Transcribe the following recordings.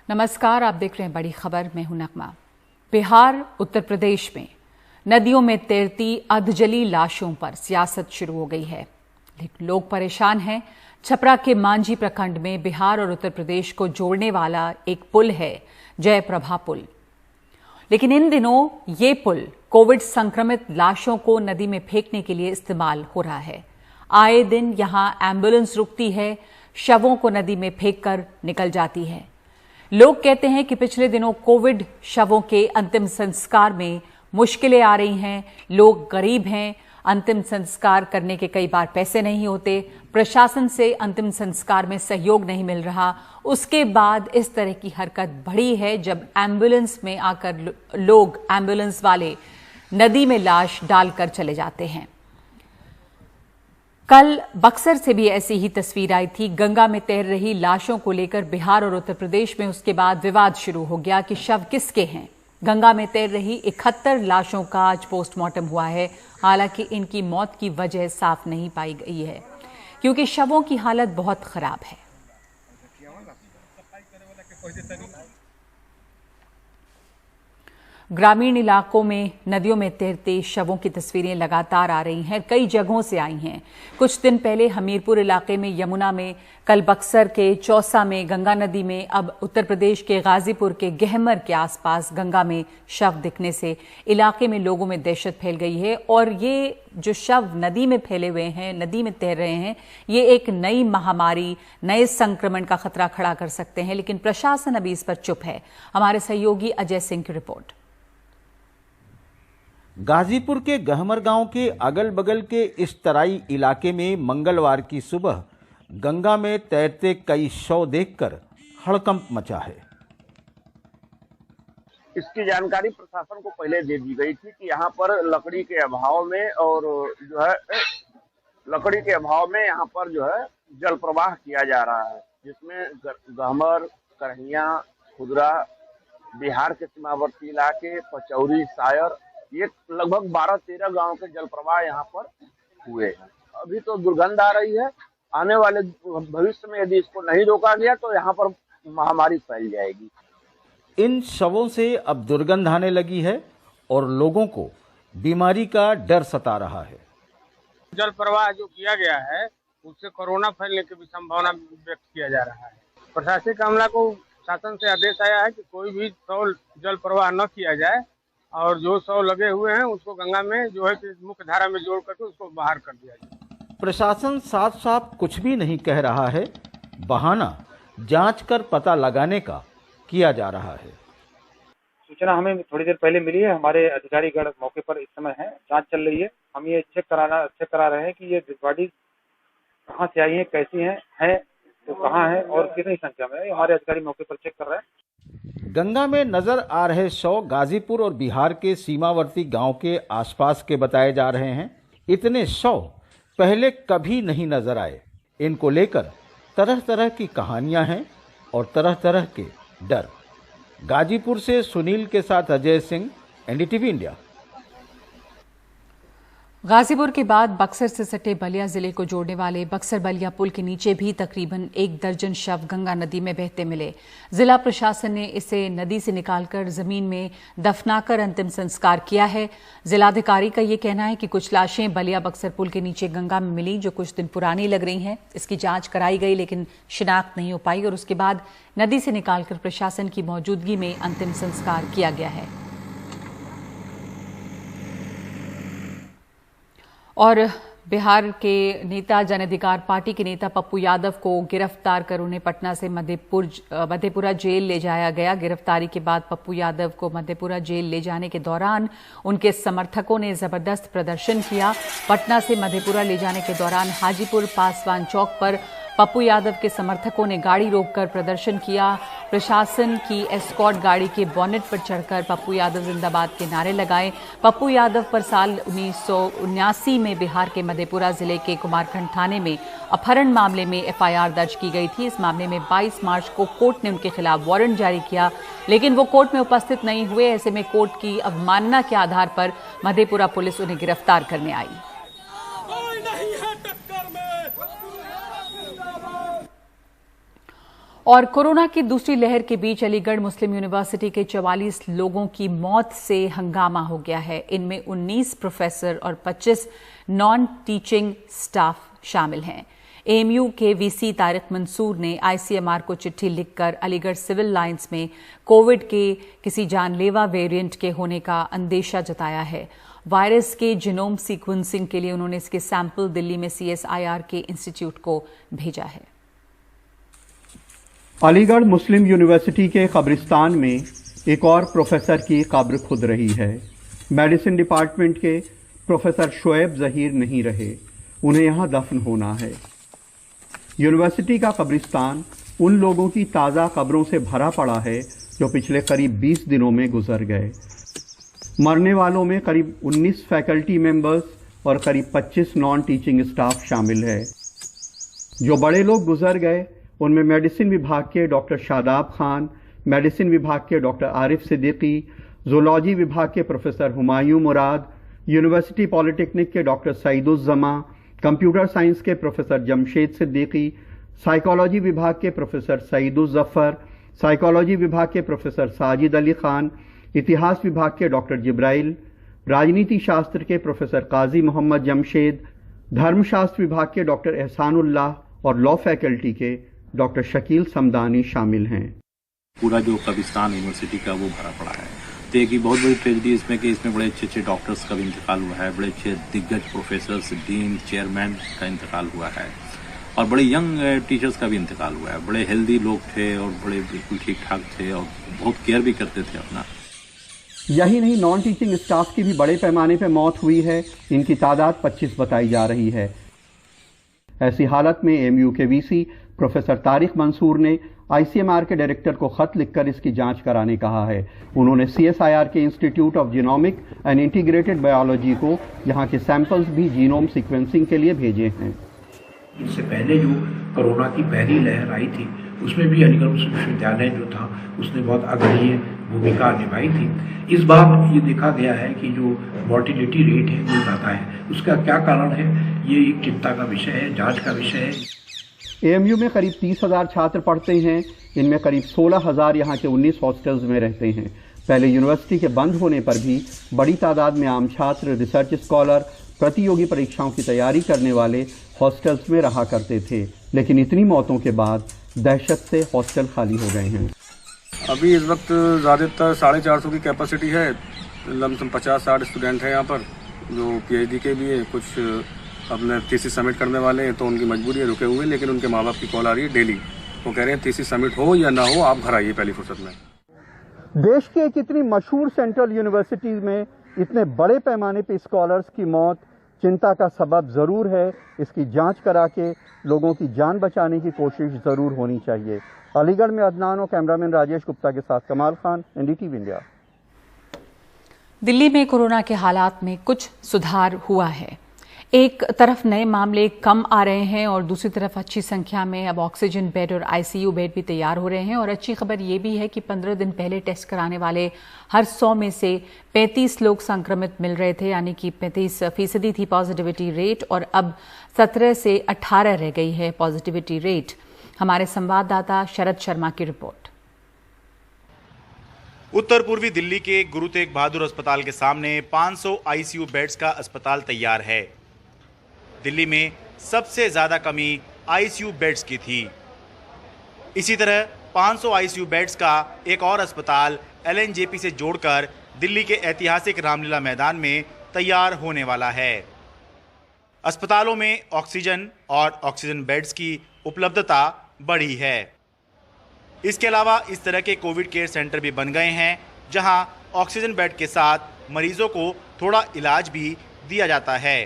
नमस्कार, आप देख रहे हैं बड़ी खबर। मैं हूं नगमा। बिहार, उत्तर प्रदेश में नदियों में तैरती अधजली लाशों पर सियासत शुरू हो गई है। लोग परेशान हैं। छपरा के मांझी प्रखंड में बिहार और उत्तर प्रदेश को जोड़ने वाला एक पुल है, जयप्रभा पुल। लेकिन इन दिनों ये पुल कोविड संक्रमित लाशों को नदी में फेंकने के लिए इस्तेमाल हो रहा है। आए दिन यहां एम्बुलेंस रुकती है, शवों को नदी में फेंककर निकल जाती है। लोग कहते हैं कि पिछले दिनों कोविड शवों के अंतिम संस्कार में मुश्किलें आ रही हैं। लोग गरीब हैं, अंतिम संस्कार करने के कई बार पैसे नहीं होते, प्रशासन से अंतिम संस्कार में सहयोग नहीं मिल रहा। उसके बाद इस तरह की हरकत बढ़ी है जब एम्बुलेंस में आकर लोग, एम्बुलेंस वाले नदी में लाश डालकर चले जाते हैं। कल बक्सर से भी ऐसी ही तस्वीर आई थी। गंगा में तैर रही लाशों को लेकर बिहार और उत्तर प्रदेश में उसके बाद विवाद शुरू हो गया कि शव किसके हैं। गंगा में तैर रही 71 लाशों का आज पोस्टमार्टम हुआ है। हालांकि इनकी मौत की वजह साफ नहीं पाई गई है क्योंकि शवों की हालत बहुत खराब है। ग्रामीण इलाकों में नदियों में तैरते शवों की तस्वीरें लगातार आ रही हैं, कई जगहों से आई हैं। कुछ दिन पहले हमीरपुर इलाके में यमुना में, कल बक्सर के चौसा में गंगा नदी में, अब उत्तर प्रदेश के गाजीपुर के गहमर के आसपास गंगा में शव दिखने से इलाके में लोगों में दहशत फैल गई है। और ये जो शव नदी में फैले हुए हैं, नदी में तैर रहे हैं, ये एक नई महामारी, नए संक्रमण का खतरा खड़ा कर सकते हैं। लेकिन प्रशासन अभी इस पर चुप है। हमारे सहयोगी अजय सिंह की रिपोर्ट। गाजीपुर के गहमर गांव के अगल बगल के इस तराई इलाके में मंगलवार की सुबह गंगा में तैरते कई शव देखकर हड़कंप मचा है। इसकी जानकारी प्रशासन को पहले दे दी गई थी कि यहाँ पर लकड़ी के अभाव में और जो है लकड़ी के अभाव में यहाँ पर जो है जल प्रवाह किया जा रहा है, जिसमें गहमर, करहिया, खुदरा, बिहार के सीमावर्ती इलाके, पचौरी, सायर, ये लगभग 12-13 गांव के जल प्रवाह यहाँ पर हुए। अभी तो दुर्गंध आ रही है। आने वाले भविष्य में यदि इसको नहीं रोका गया तो यहाँ पर महामारी फैल जाएगी। इन शवों से अब दुर्गंध आने लगी है और लोगों को बीमारी का डर सता रहा है। जल प्रवाह जो किया गया है उससे कोरोना फैलने की भी संभावना व्यक्त किया जा रहा है। प्रशासनिक अमला को शासन से आदेश आया है कि कोई भी शव जल प्रवाह न किया जाए और जो शव लगे हुए हैं उसको गंगा में जो है कि मुख्य धारा में जोड़ करके उसको बाहर कर दिया जाए। प्रशासन साफ साफ कुछ भी नहीं कह रहा है, बहाना जांच कर पता लगाने का किया जा रहा है। सूचना हमें थोड़ी देर पहले मिली है। हमारे अधिकारीगण मौके पर इस समय हैं, जांच चल रही है। हम ये चेक करा रहे हैं कि ये डेड बॉडी कहाँ से आई है, कैसी है तो कहाँ है और कितनी संख्या में है। हमारे अधिकारी मौके पर चेक कर रहे हैं। गंगा में नजर आ रहे शव गाजीपुर और बिहार के सीमावर्ती गांव के आसपास के बताए जा रहे हैं। इतने शव पहले कभी नहीं नजर आए। इनको लेकर तरह तरह की कहानियां हैं और तरह तरह के डर। गाजीपुर से सुनील के साथ अजय सिंह, एनडीटीवी इंडिया। गाजीपुर के बाद बक्सर से सटे बलिया जिले को जोड़ने वाले बक्सर बलिया पुल के नीचे भी तकरीबन 1 दर्जन शव गंगा नदी में बहते मिले। जिला प्रशासन ने इसे नदी से निकालकर जमीन में दफनाकर अंतिम संस्कार किया है। जिलाधिकारी का यह कहना है कि कुछ लाशें बलिया बक्सर पुल के नीचे गंगा में मिली जो कुछ दिन पुरानी लग रही हैं। इसकी जांच कराई गई लेकिन शिनाख्त नहीं हो पाई और उसके बाद नदी से निकालकर प्रशासन की मौजूदगी में अंतिम संस्कार किया गया है। और बिहार के नेता, जन अधिकार पार्टी के नेता पप्पू यादव को गिरफ्तार कर उन्हें पटना से मधेपुरा जेल ले जाया गया। गिरफ्तारी के बाद पप्पू यादव को मधेपुरा जेल ले जाने के दौरान उनके समर्थकों ने जबरदस्त प्रदर्शन किया। पटना से मधेपुरा ले जाने के दौरान हाजीपुर पासवान चौक पर पप्पू यादव के समर्थकों ने गाड़ी रोककर प्रदर्शन किया। प्रशासन की एस्कॉर्ट गाड़ी के बोनेट पर चढ़कर पप्पू यादव जिंदाबाद के नारे लगाए। पप्पू यादव पर साल 1979 में बिहार के मधेपुरा जिले के कुमारखंड थाने में अपहरण मामले में एफआईआर दर्ज की गई थी। इस मामले में 22 मार्च को कोर्ट ने उनके खिलाफ वारंट जारी किया, लेकिन वो कोर्ट में उपस्थित नहीं हुए। ऐसे में कोर्ट की अवमानना के आधार पर मधेपुरा पुलिस उन्हें गिरफ्तार करने आई। और कोरोना की दूसरी लहर के बीच अलीगढ़ मुस्लिम यूनिवर्सिटी के 44 लोगों की मौत से हंगामा हो गया है। इनमें 19 प्रोफेसर और 25 नॉन टीचिंग स्टाफ शामिल हैं। एएमयू के वीसी तारिक मंसूर ने आईसीएमआर को चिट्ठी लिखकर अलीगढ़ सिविल लाइंस में कोविड के किसी जानलेवा वेरिएंट के होने का अंदेशा जताया है। वायरस के जीनोम सीक्वेंसिंग के लिए उन्होंने इसके सैंपल दिल्ली में सीएसआईआर के इंस्टीट्यूट को भेजा है। अलीगढ़ मुस्लिम यूनिवर्सिटी के कब्रिस्तान में एक और प्रोफेसर की कब्र खुद रही है। मेडिसिन डिपार्टमेंट के प्रोफेसर शोएब जहीर नहीं रहे, उन्हें यहां दफन होना है। यूनिवर्सिटी का कब्रिस्तान उन लोगों की ताज़ा कब्रों से भरा पड़ा है जो पिछले करीब 20 दिनों में गुजर गए। मरने वालों में करीब 19 फैकल्टी मेंबर्स और करीब 25 नॉन टीचिंग स्टाफ शामिल है। जो बड़े लोग गुजर गए उनमें मेडिसिन विभाग के डॉक्टर शादाब खान, मेडिसिन विभाग के डॉक्टर आरिफ सिद्दीकी, जूलॉजी विभाग के प्रोफेसर हुमायूं मुराद, यूनिवर्सिटी पॉलिटेक्निक के डॉक्टर सईदुज़्ज़मा, कंप्यूटर साइंस के प्रोफेसर जमशेद सिद्दीकी, साइकोलॉजी विभाग के प्रोफेसर सईदुज़्ज़फ़र, साइकोलॉजी विभाग के प्रोफेसर साजिद अली खान, इतिहास विभाग के डॉक्टर जिब्राइल, राजनीति शास्त्र के प्रोफेसर काजी मोहम्मद जमशेद, धर्मशास्त्र विभाग के डॉक्टर एहसानुल्लाह और लॉ फैकल्टी के डॉक्टर शकील समदानी शामिल हैं। पूरा जो कब्रिस्तान यूनिवर्सिटी का वो भरा पड़ा है। तो एक बहुत बड़ी ट्रेजेडी इसमें कि इसमें बड़े अच्छे डॉक्टर्स का भी इंतकाल हुआ है, बड़े अच्छे दिग्गज प्रोफेसर्स, डीन, चेयरमैन का इंतकाल हुआ है और बड़े यंग टीचर्स का भी इंतकाल हुआ है। बड़े हेल्दी लोग थे और बड़े बिल्कुल ठीक ठाक थे और बहुत केयर भी करते थे अपना। यही नहीं, नॉन टीचिंग स्टाफ की भी बड़े पैमाने पर मौत हुई है। इनकी तादाद 25 बताई जा रही है। ऐसी हालत में एएमयू के वीसी प्रोफेसर तारिक मंसूर ने आईसीएमआर के डायरेक्टर को खत लिखकर इसकी जांच कराने कहा है। उन्होंने सीएसआईआर के institute of genomic and integrated biology को यहां के सैंपल्स भी जीनोम सीक्वेंसिंग के लिए भेजे हैं। इससे पहले जो कोरोना की पहली लहर आई थी उसमें भी अलीगढ़ मुस्लिम विश्वविद्यालय जो था उसने बहुत अग्रणीय भूमिका निभाई थी। इस बार ये देखा गया है कि जो मॉर्टिलिटी रेट है वो ज़्यादा है। उसका क्या कारण है, ये एक चिंता का विषय है, जांच का विषय है। एएमयू में करीब 30,000 छात्र पढ़ते हैं। इनमें करीब 16,000 यहाँ के 19 हॉस्टल्स में रहते हैं। पहले यूनिवर्सिटी के बंद होने पर भी बड़ी तादाद में आम छात्र, रिसर्च स्कॉलर, प्रतियोगी परीक्षाओं की तैयारी करने वाले हॉस्टल्स में रहा करते थे, लेकिन इतनी मौतों के बाद दहशत से हॉस्टल खाली हो गए हैं। अभी इस वक्त ज़्यादातर 450 की कैपेसिटी है। लमसम 50-60 स्टूडेंट हैं यहाँ पर जो पीएचडी के भी है। कुछ अपने थीसिस सबमिट करने वाले हैं तो उनकी मजबूरी है, रुके हुए, लेकिन उनके माँ बाप की कॉल आ रही है डेली। वो कह रहे हैं थीसिस सबमिट हो या ना हो, आप घर आइए पहली फुर्सत में। देश के एक इतनी मशहूर सेंट्रल यूनिवर्सिटी में इतने बड़े पैमाने पर स्कॉलर्स की मौत चिंता का सबब ज़रूर है। इसकी जांच करा के लोगों की जान बचाने की कोशिश ज़रूर होनी चाहिए। अलीगढ़ में अदनान और कैमरामैन राजेश गुप्ता के साथ कमाल खान, एनडीटीवी इंडिया। दिल्ली में कोरोना के हालात में कुछ सुधार हुआ है। एक तरफ नए मामले कम आ रहे हैं और दूसरी तरफ अच्छी संख्या में अब ऑक्सीजन बेड और आईसीयू बेड भी तैयार हो रहे हैं। और अच्छी खबर यह भी है कि 15 दिन पहले टेस्ट कराने वाले हर 100 में से 35 लोग संक्रमित मिल रहे थे, यानी कि 35% थी पॉजिटिविटी रेट और अब 17 से 18 रह गई है पॉजिटिविटी रेट। हमारे संवाददाता शरद शर्मा की रिपोर्ट। उत्तर पूर्वी दिल्ली के गुरु तेग बहादुर अस्पताल के सामने 500 आईसीयू बेड्स का अस्पताल तैयार है। दिल्ली में सबसे ज्यादा कमी आईसीयू बेड्स की थी। इसी तरह 500 आईसीयू बेड्स का एक और अस्पताल एलएनजेपी से जोड़कर दिल्ली के ऐतिहासिक रामलीला मैदान में तैयार होने वाला है। अस्पतालों में ऑक्सीजन और ऑक्सीजन बेड्स की उपलब्धता बढ़ी है। इसके अलावा इस तरह के कोविड केयर सेंटर भी बन गए हैं जहां ऑक्सीजन बेड के साथ मरीजों को थोड़ा इलाज भी दिया जाता है।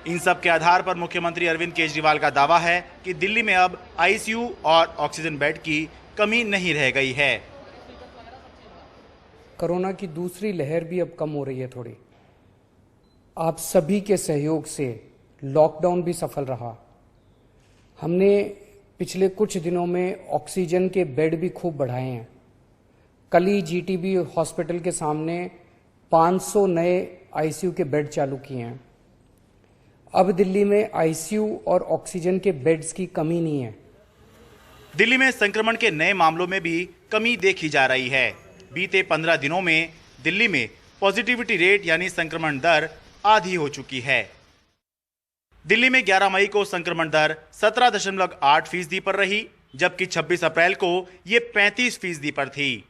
इन सब के आधार पर मुख्यमंत्री अरविंद केजरीवाल का दावा है कि दिल्ली में अब आईसीयू और ऑक्सीजन बेड की कमी नहीं रह गई है। कोरोना की दूसरी लहर भी अब कम हो रही है थोड़ी। आप सभी के सहयोग से लॉकडाउन भी सफल रहा। हमने पिछले कुछ दिनों में ऑक्सीजन के बेड भी खूब बढ़ाए हैं। कल ही जीटीबी हॉस्पिटल के सामने 500 नए आईसीयू के बेड चालू किए हैं। अब दिल्ली में आईसीयू और ऑक्सीजन के बेड्स की कमी नहीं है। दिल्ली में संक्रमण के नए मामलों में भी कमी देखी जा रही है। बीते 15 दिनों में दिल्ली में पॉजिटिविटी रेट यानी संक्रमण दर आधी हो चुकी है। दिल्ली में 11 मई को संक्रमण दर 17.8% पर रही, जबकि 26 अप्रैल को ये 35% पर थी।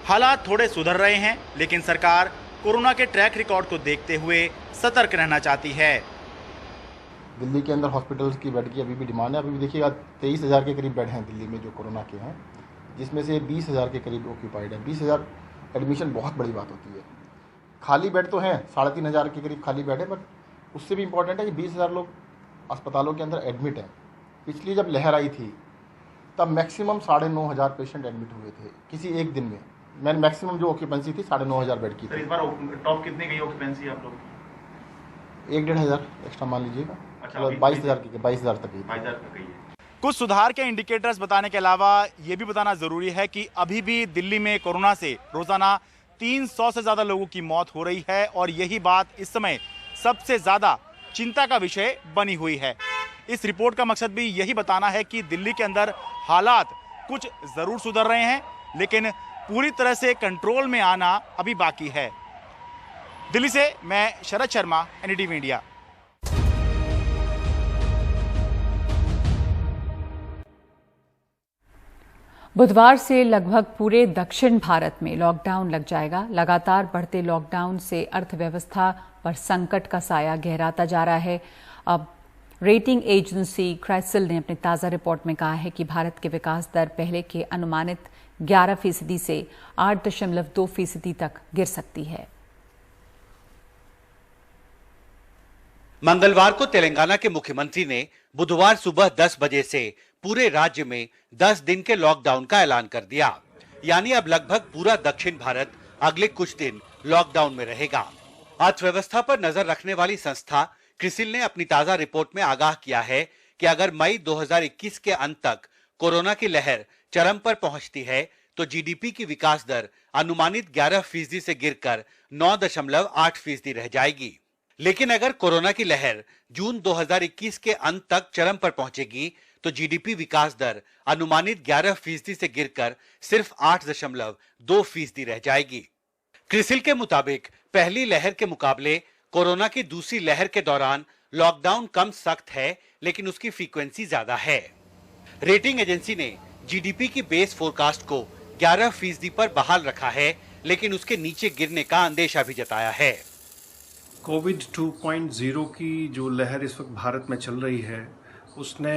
हालात थोड़े सुधर रहे हैं, लेकिन सरकार कोरोना के ट्रैक रिकॉर्ड को देखते हुए सतर्क रहना चाहती है। दिल्ली के अंदर हॉस्पिटल्स की बेड की अभी भी डिमांड है। अभी भी देखिएगा 23,000 के करीब बेड हैं दिल्ली में जो कोरोना के हैं, जिसमें से 20,000 के करीब ऑक्यूपाइड है। 20,000 एडमिशन बहुत बड़ी बात होती है। खाली बेड तो हैं 3,500 के करीब खाली बेड है, बट उससे भी इम्पोर्टेंट है कि 20,000 लोग अस्पतालों के अंदर एडमिट हैं। पिछली जब लहर आई थी तब मैक्सिमम 9,500 पेशेंट एडमिट हुए थे किसी एक दिन में। मैंने मैक्सिमम जो ऑक्यूपेंसी थी 9,500 बेड की थी। इस बार टॉप कितने गई ऑक्यूपेंसी आप लोग? 1,500 एक्स्ट्रा मान लीजिएगा। अच्छा, 22,000 तक गई। 22,000 तक गई है। कुछ सुधार के इंडिकेटर्स बताने के अलावा ये भी बताना जरूरी है कि अभी भी दिल्ली में कोरोना से रोजाना 300 से ज्यादा लोगों की मौत हो रही है और यही बात इस समय सबसे ज्यादा चिंता का विषय बनी हुई है। इस रिपोर्ट का मकसद भी यही बताना है कि दिल्ली के अंदर हालात कुछ जरूर सुधर रहे हैं, लेकिन पूरी तरह से कंट्रोल में आना अभी बाकी है। दिल्ली से मैं शरद शर्मा, एनडीटीवी इंडिया। बुधवार से लगभग पूरे दक्षिण भारत में लॉकडाउन लग जाएगा। लगातार बढ़ते लॉकडाउन से अर्थव्यवस्था पर संकट का साया गहराता जा रहा है। अब रेटिंग एजेंसी क्राइसिल ने अपनी ताज़ा रिपोर्ट में कहा है कि भारत के विकास दर पहले के अनुमानित 11% से 8.2% तक गिर सकती है। मंगलवार को तेलंगाना के मुख्यमंत्री ने बुधवार सुबह 10 बजे से पूरे राज्य में 10 दिन के लॉकडाउन का ऐलान कर दिया। यानी अब लगभग पूरा दक्षिण भारत अगले कुछ दिन लॉकडाउन में रहेगा। अर्थव्यवस्था पर नजर रखने वाली संस्था क्रिसिल ने अपनी ताजा रिपोर्ट में आगाह किया है कि अगर मई 2021 के अंत तक कोरोना की लहर चरम पर पहुंचती है तो जीडीपी की विकास दर अनुमानित 11% से गिरकर 9.8% रह जाएगी। लेकिन अगर कोरोना की लहर जून 2021 के अंत तक चरम पर पहुंचेगी तो जीडीपी विकास दर अनुमानित 11% से गिरकर सिर्फ 8.2% रह जाएगी। क्रिसिल के मुताबिक पहली लहर के मुकाबले कोरोना की दूसरी लहर के दौरान लॉकडाउन कम सख्त है, लेकिन उसकी फ्रीक्वेंसी ज्यादा है। रेटिंग एजेंसी ने जीडीपी की बेस फोरकास्ट को 11% पर बहाल रखा है, लेकिन उसके नीचे गिरने का अंदेशा भी जताया है। कोविड 2.0 की जो लहर इस वक्त भारत में चल रही है उसने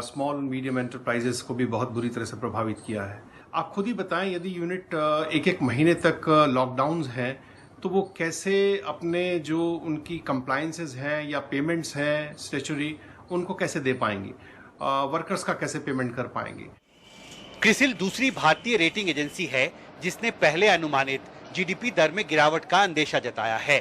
स्मॉल मीडियम एंटरप्राइजेस को भी बहुत बुरी तरह से प्रभावित किया है। आप खुद ही बताएं, यदि यूनिट एक महीने तक लॉकडाउन हैं तो वो कैसे अपने जो उनकी कंप्लायंसेस हैं या पेमेंट्स हैं स्टैट्यूटरी, उनको कैसे दे पाएंगी, वर्कर्स का कैसे पेमेंट कर पाएंगे। क्रिसिल दूसरी भारतीय रेटिंग एजेंसी है जिसने पहले अनुमानित जीडीपी दर में गिरावट का अंदेशा जताया है।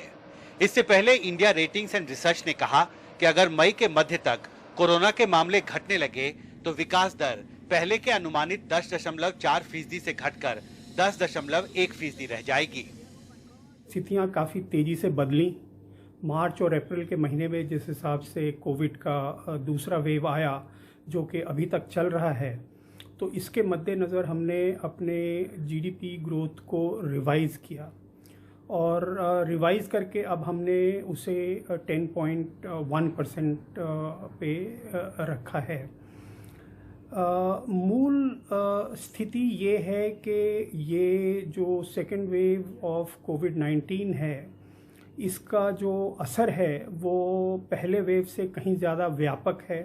इससे पहले इंडिया रेटिंग्स एंड रिसर्च ने कहा कि अगर मई के मध्य तक कोरोना के मामले घटने लगे तो विकास दर पहले के अनुमानित 10.4% से घटकर 10.1% रह जाएगी। स्थितियाँ काफ़ी तेज़ी से बदली। मार्च और अप्रैल के महीने में जिस हिसाब से कोविड का दूसरा वेव आया जो कि अभी तक चल रहा है, तो इसके मद्देनज़र हमने अपने जीडीपी ग्रोथ को रिवाइज़ किया और रिवाइज़ करके अब हमने उसे 10.1% पे रखा है। मूल स्थिति ये है कि ये जो सेकेंड वेव ऑफ कोविड-19 है, इसका जो असर है वो पहले वेव से कहीं ज़्यादा व्यापक है।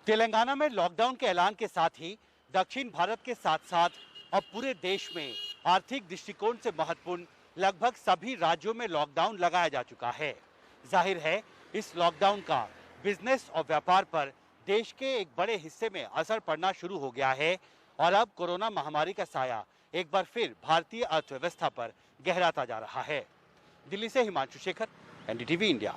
तेलंगाना में लॉकडाउन के ऐलान के साथ ही दक्षिण भारत के साथ साथ अब पूरे देश में आर्थिक दृष्टिकोण से महत्वपूर्ण लगभग सभी राज्यों में लॉकडाउन लगाया जा चुका है। जाहिर है इस लॉकडाउन का बिजनेस और व्यापार पर देश के एक बड़े हिस्से में असर पड़ना शुरू हो गया है और अब कोरोना महामारी का साया एक बार फिर भारतीय अर्थव्यवस्था पर गहराता जा रहा है। दिल्ली से हिमांशु शेखर, एनडीटीवी इंडिया।